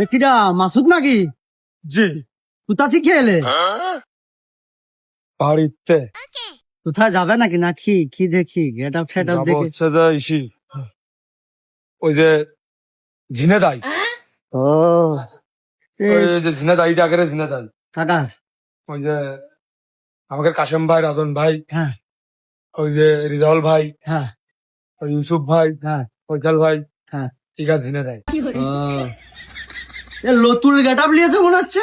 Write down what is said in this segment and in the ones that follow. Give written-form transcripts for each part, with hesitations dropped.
কিটা মাসুদ নাকি? জি কোথা থেকে এলে? বাড়িতে কোথায় যাবে নাকি নাকি কি দেখি গেট আপ সেট আপ যাবো দেখে? হচ্ছে যে ইসি ওই যে ঝিনেদাই ও ওই যে ঝিনেদাইটা আগে ঝিনেদাই কাকা। ওই যে আমাদের কাশেম ভাই রাজন ভাই হ্যাঁ ওই যে রিজাউল ভাই হ্যাঁ ওই ইউসুফ ভাই হ্যাঁ ফৈসাল ভাই হ্যাঁ। ঠিক আছে ঝিনেদাই ও এ লতুল গেট আপ নিয়েছে মনে হচ্ছে।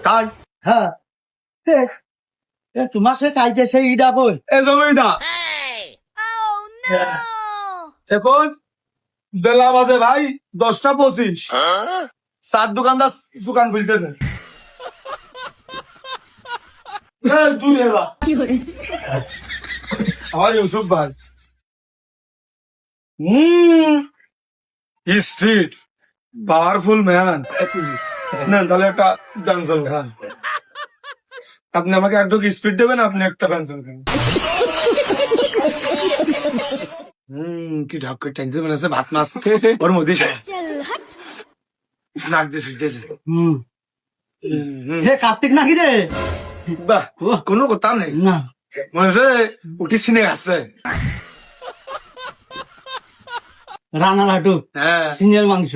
তাই হ্যাঁ এ, তোমার সে চাইতে সেই ইডা বই। এ জমিদা এখন বেলা বাজে ভাই 10:25 সাত দোকানদার দোকান খুলতেছে দুই হেলা আমার ইউসুফ ভাই স্পিড পাওয়ারফুল ম্যান না তাহলে একটা পেন্সিল খান আপনি আমাকে একটু স্পিড দেবেন আপনি একটা পেন্সিল খান কি ঢক করে টাইম মনে হচ্ছে ভাত মাছ ওর মধ্যে নাক দিয়ে শুইতেছে হে কার্তিক নাকি রে? বাহ কোনো কথা নেই না মনে হচ্ছে উঠি সিনে গেছে রানা লাটু হ্যাঁ সিনিয়র মাংস।